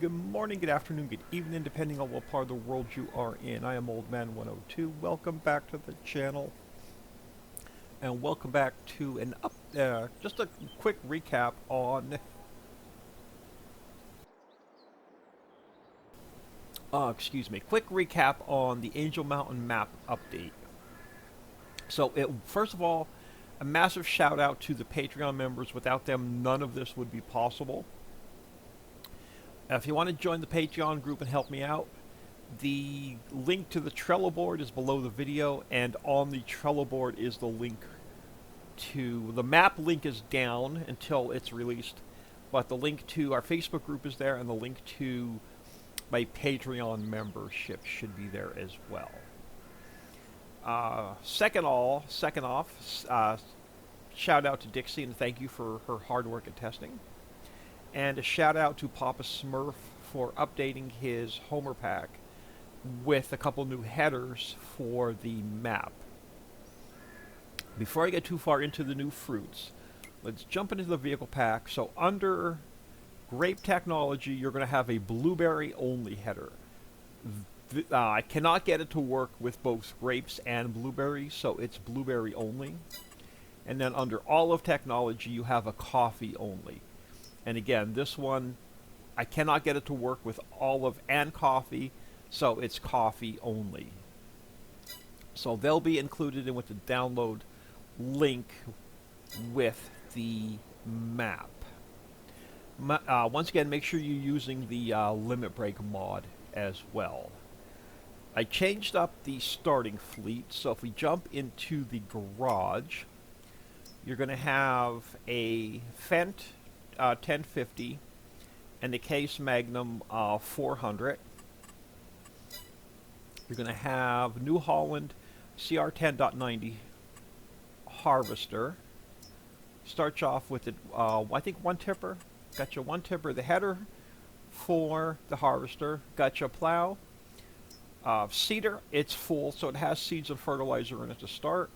Good morning, good afternoon, good evening, depending on what part of the world you are in. I am Old Man 102. Welcome back to the channel, and welcome back to just a quick recap on quick recap on the Angel Mountain map update. So, first of all, a massive shout out to the Patreon members. Without them, none of this would be possible. If you want to join the Patreon group and help me out, the link to the Trello board is below the video, and on the Trello board is the link to... The map link is down until it's released, but the link to our Facebook group is there, and the link to my Patreon membership should be there as well. Second off, shout out to Dixie and thank you for her hard work at testing. And a shout out to Papa Smurf for updating his Homer pack with a couple new headers for the map. Before I get too far into the new fruits, let's jump into the vehicle pack. So under grape technology, you're going to have a blueberry only header. I cannot get it to work with both grapes and blueberries, so it's blueberry only. And then under olive technology, you have a coffee only. And again, this one, I cannot get it to work with olive and coffee, so it's coffee only. So they'll be included in with the download link with the map. Once again, make sure you're using the limit break mod as well. I changed up the starting fleet, so if we jump into the garage, you're going to have a Fendt 1050 and the Case Magnum 400. You're going to have New Holland CR 10.90 harvester. Starts off with it, I think one tipper. Got you one tipper, the header for the harvester. Got you a plow. Seeder, it's full, so it has seeds and fertilizer in it to start.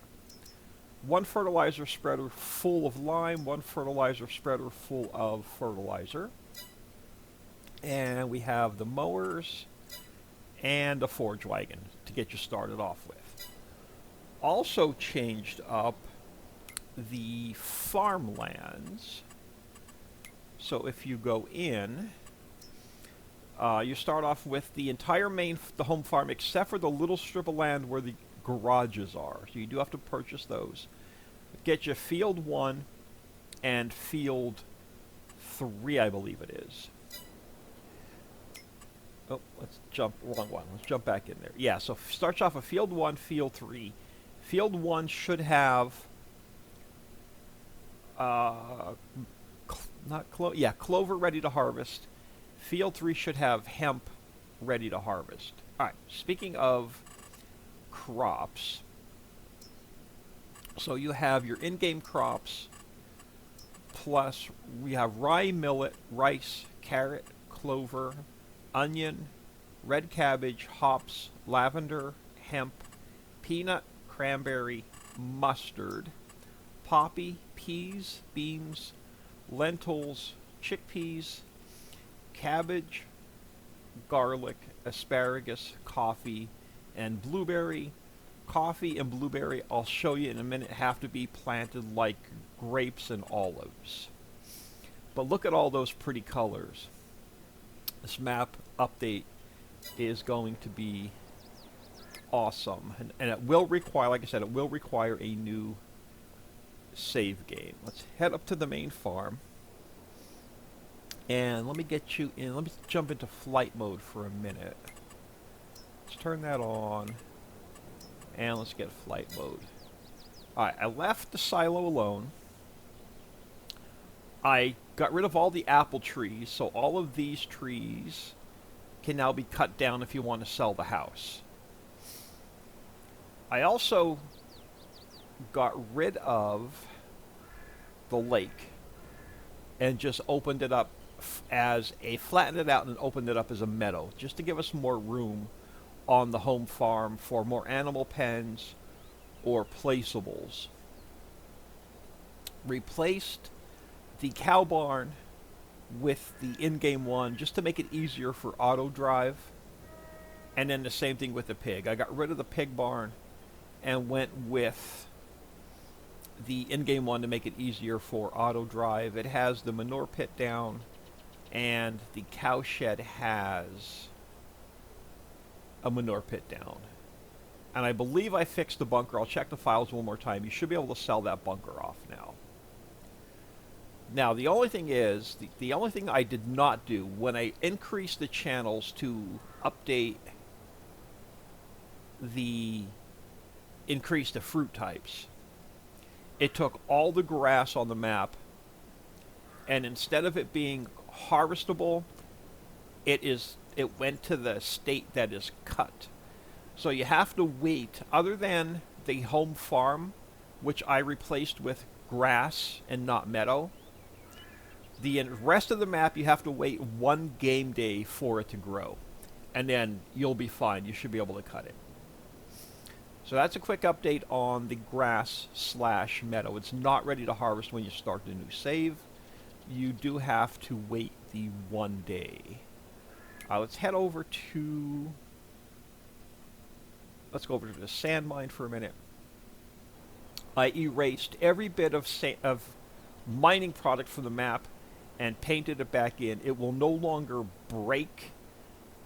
One fertilizer spreader full of lime, one fertilizer spreader full of fertilizer. And we have the mowers and the forage wagon to get you started off with. Also changed up the farmlands. So if you go in, you start off with the entire the home farm except for the little strip of land where the garages are. So you do have to purchase those. Get you field 1 and field 3, I believe it is. Oh, let's jump, wrong one. Let's jump back in there. Yeah, so starts off with field 1, field 3. Field 1 should have clover ready to harvest. Field 3 should have hemp ready to harvest. Alright, speaking of crops, so you have your in-game crops, plus we have rye, millet, rice, carrot, clover, onion, red cabbage, hops, lavender, hemp, peanut, cranberry, mustard, poppy, peas, beans, lentils, chickpeas, cabbage, garlic, asparagus, coffee, and blueberry. Coffee and blueberry, I'll show you in a minute, have to be planted like grapes and olives. But look at all those pretty colors. This map update is going to be awesome. And it will require, like I said, it will require a new save game. Let's head up to the main farm. And let me get you in. Let me jump into flight mode for a minute. Let's turn that on. And let's get flight mode. Alright, I left the silo alone. I got rid of all the apple trees, so all of these trees can now be cut down if you want to sell the house. I also got rid of the lake and just opened it up flattened it out and opened it up as a meadow, just to give us more room on the home farm for more animal pens or placeables. Replaced the cow barn with the in-game one just to make it easier for auto drive. And then the same thing with the pig. I got rid of the pig barn and went with the in-game one to make it easier for auto drive. It has the manure pit down, and the cow shed has a manure pit down. And I believe I fixed the bunker. I'll check the files one more time. You should be able to sell that bunker off now. Now, the only thing is, the only thing I did not do when I increased the channels to update increase the fruit types, it took all the grass on the map, and instead of it being harvestable, it went to the state that is cut. So you have to wait, other than the home farm, which I replaced with grass and not meadow. The rest of the map, you have to wait one game day for it to grow. And then you'll be fine. You should be able to cut it. So that's a quick update on the grass/meadow. It's not ready to harvest when you start the new save. You do have to wait the one day. Let's head over to... Let's go over to the sand mine for a minute. I erased every bit of mining product from the map and painted it back in. It will no longer break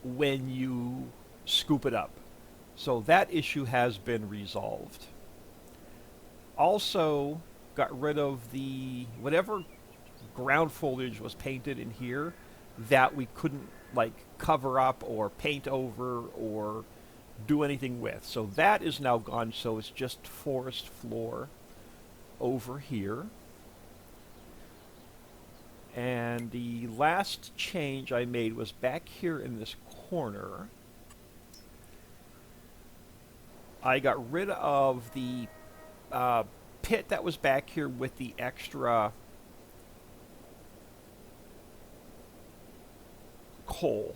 when you scoop it up. So that issue has been resolved. Also got rid of the whatever ground foliage was painted in here that we couldn't like cover up or paint over or do anything with. So that is now gone, so it's just forest floor over here. And the last change I made was back here in this corner. I got rid of the pit that was back here with the extra coal.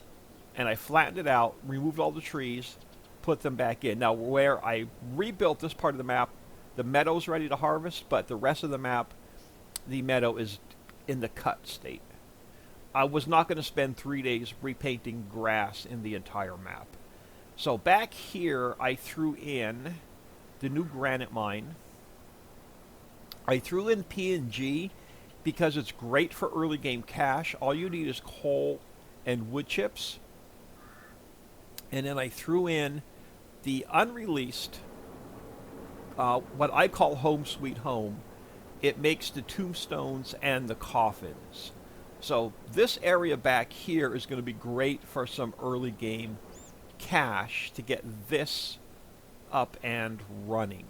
And I flattened it out, removed all the trees, put them back in. Now where I rebuilt this part of the map, the meadow's ready to harvest, but the rest of the map, the meadow is in the cut state. I was not going to spend 3 days repainting grass in the entire map. So back here, I threw in the new granite mine. I threw in PNG because it's great for early game cache. All you need is coal and wood chips. And then I threw in the unreleased, what I call Home Sweet Home. It makes the tombstones and the coffins. So this area back here is going to be great for some early game cache to get this up and running.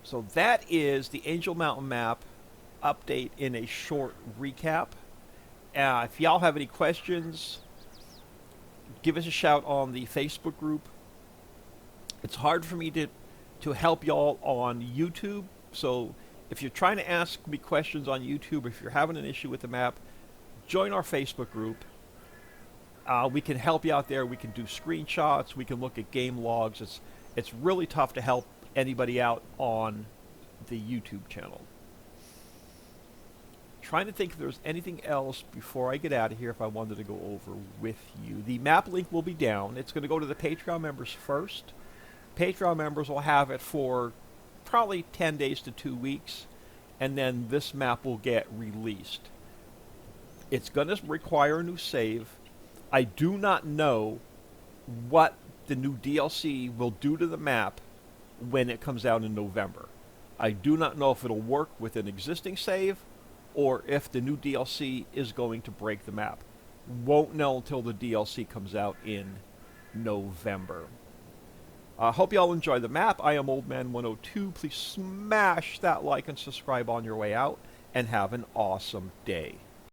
So that is the Angel Mountain map update in a short recap. If y'all have any questions, give us a shout on the Facebook group. It's hard for me to help y'all on YouTube, so if you're trying to ask me questions on YouTube, if you're having an issue with the map, join our Facebook group. We can help you out there. We can do screenshots. We can look at game logs. It's really tough to help anybody out on the YouTube channel. Trying to think if there's anything else before I get out of here if I wanted to go over with you. The map link will be down. It's going to go to the Patreon members first. Patreon members will have it for probably 10 days to 2 weeks, and then this map will get released. It's going to require a new save. I do not know what the new DLC will do to the map when it comes out in November. I do not know if it'll work with an existing save or if the new DLC is going to break the map. Won't know until the DLC comes out in November. I hope you all enjoy the map. I am OldMan102. Please smash that like and subscribe on your way out, and have an awesome day.